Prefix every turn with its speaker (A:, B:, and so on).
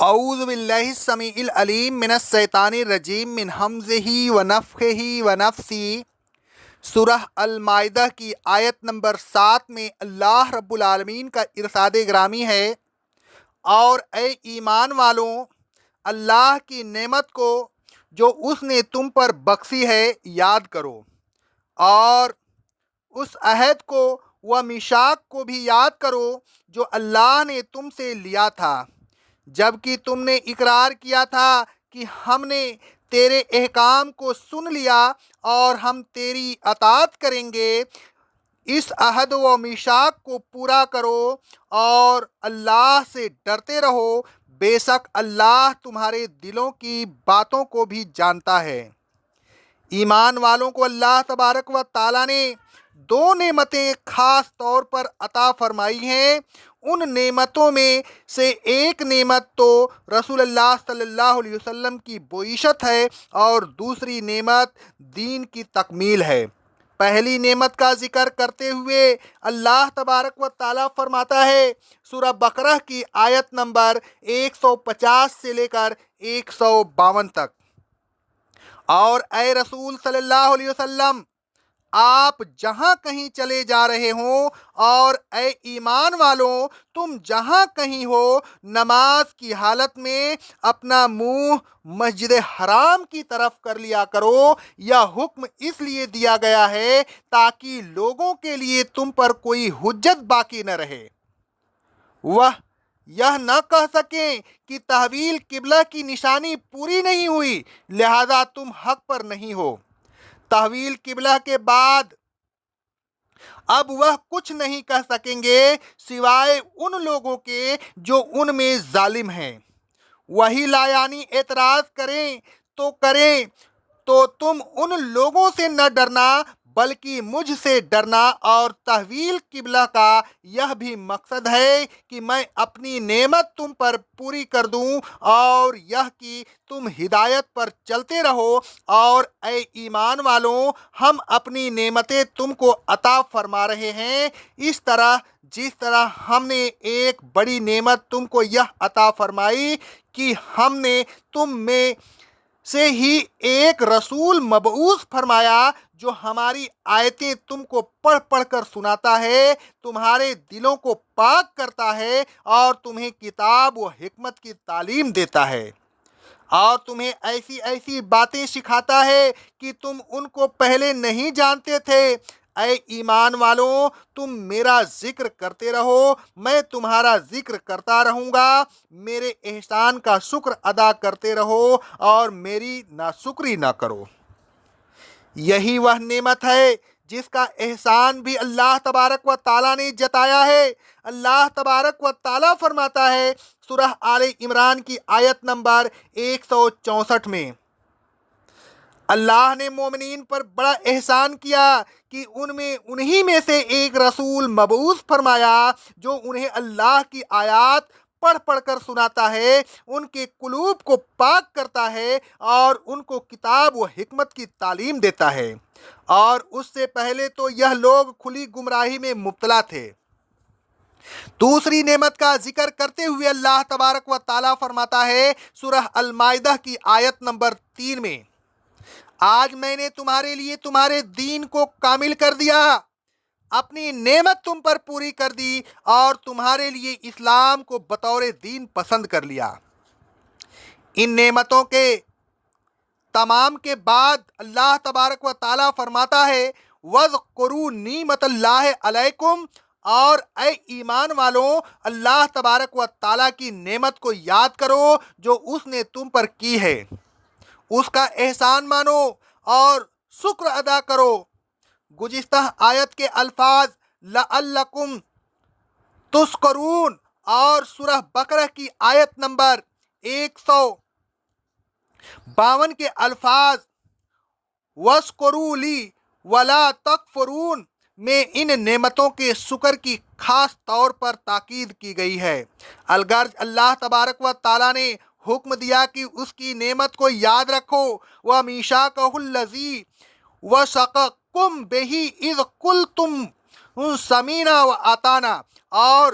A: اعوذ باللہ السمیع العلیم من الشیطان الرجیم من حمزہ ونفخہ ونفسی۔ سورہ المائدہ کی آیت نمبر 7 میں اللہ رب العالمین کا ارشاد گرامی ہے، اور اے ایمان والوں، اللہ کی نعمت کو جو اس نے تم پر بخشی ہے یاد کرو، اور اس عہد کو و میثاق کو بھی یاد کرو جو اللہ نے تم سے لیا تھا، جب کہ تم نے اقرار کیا تھا کہ ہم نے تیرے احکام کو سن لیا اور ہم تیری اطاعت کریں گے۔ اس عہد و میثاق کو پورا کرو اور اللہ سے ڈرتے رہو، بے شک اللہ تمہارے دلوں کی باتوں کو بھی جانتا ہے۔ ایمان والوں کو اللہ تبارک و تعالیٰ نے دو نعمتیں خاص طور پر عطا فرمائی ہیں۔ ان نعمتوں میں سے ایک نعمت تو رسول اللہ صلی اللہ علیہ وسلم کی بعثت ہے، اور دوسری نعمت دین کی تکمیل ہے۔ پہلی نعمت کا ذکر کرتے ہوئے اللہ تبارک و تعالیٰ فرماتا ہے سورہ بقرہ کی آیت نمبر 150 سے لے کر 152 تک، اور اے رسول صلی اللہ علیہ وسلم، آپ جہاں کہیں چلے جا رہے ہوں، اور اے ایمان والوں، تم جہاں کہیں ہو، نماز کی حالت میں اپنا منہ مسجد حرام کی طرف کر لیا کرو۔ یہ حکم اس لیے دیا گیا ہے تاکہ لوگوں کے لیے تم پر کوئی حجت باقی نہ رہے، وہ یہ نہ کہہ سکیں کہ تحویل قبلہ کی نشانی پوری نہیں ہوئی لہذا تم حق پر نہیں ہو۔ تحویل قبلہ کے بعد اب وہ کچھ نہیں کہہ سکیں گے سوائے ان لوگوں کے جو ان میں ظالم ہیں۔ وہی لایانی اعتراض کریں تو تم ان لوگوں سے نہ ڈرنا بلکہ مجھ سے ڈرنا، اور تحویل قبلہ کا یہ بھی مقصد ہے کہ میں اپنی نعمت تم پر پوری کر دوں اور یہ کہ تم ہدایت پر چلتے رہو۔ اور اے ایمان والوں، ہم اپنی نعمتیں تم کو عطا فرما رہے ہیں اس طرح جس طرح ہم نے ایک بڑی نعمت تم کو یہ عطا فرمائی کہ ہم نے تم میں سے ہی ایک رسول مبعوث فرمایا جو ہماری آیتیں تم کو پڑھ پڑھ کر سناتا ہے، تمہارے دلوں کو پاک کرتا ہے، اور تمہیں کتاب و حکمت کی تعلیم دیتا ہے، اور تمہیں ایسی ایسی باتیں سکھاتا ہے کہ تم ان کو پہلے نہیں جانتے تھے۔ اے ایمان والوں، تم میرا ذکر کرتے رہو، میں تمہارا ذکر کرتا رہوں گا، میرے احسان کا شکر ادا کرتے رہو اور میری ناشکری نہ کرو۔ یہی وہ نعمت ہے جس کا احسان بھی اللہ تبارک و تعالیٰ نے جتایا ہے۔ اللہ تبارک و تعالیٰ فرماتا ہے سورہ آل عمران کی آیت نمبر 164 میں، اللہ نے مومنین پر بڑا احسان کیا کہ انہی میں سے ایک رسول مبعوث فرمایا جو انہیں اللہ کی آیات پڑھ پڑھ کر سناتا ہے، ان کے قلوب کو پاک کرتا ہے اور ان کو کتاب و حکمت کی تعلیم دیتا ہے، اور اس سے پہلے تو یہ لوگ کھلی گمراہی میں مبتلا تھے۔ دوسری نعمت کا ذکر کرتے ہوئے اللہ تبارک و تعالیٰ فرماتا ہے سورہ المائدہ کی آیت نمبر 3 میں، آج میں نے تمہارے لیے تمہارے دین کو کامل کر دیا، اپنی نعمت تم پر پوری کر دی اور تمہارے لیے اسلام کو بطور دین پسند کر لیا۔ ان نعمتوں کے تمام کے بعد اللہ تبارک و تعالیٰ فرماتا ہے وَاذْكُرُوا نِعْمَتَ اللَّهِ عَلَيْكُمْ، اور اے ایمان والوں، اللہ تبارک و تعالیٰ کی نعمت کو یاد کرو جو اس نے تم پر کی ہے، اس کا احسان مانو اور شکر ادا کرو۔ گزشتہ آیت کے الفاظ لَعَلَّكُمْ تُشْكُرُونَ اور سورہ بقرہ کی آیت نمبر 152 کے الفاظ وَاشْكُرُوا لِي وَلَا تَكْفُرُونَ میں ان نعمتوں کے شکر کی خاص طور پر تاکید کی گئی ہے۔ الغرض اللہ تبارک و تعالیٰ نے حکم دیا کہ اس کی نعمت کو یاد رکھو، وَمِيثَاقَهُ الَّذِي وَثَقَكُم بِهِ إِذْ قُلْتُمْ سَمِعْنَا وَأَطَعْنَا، اور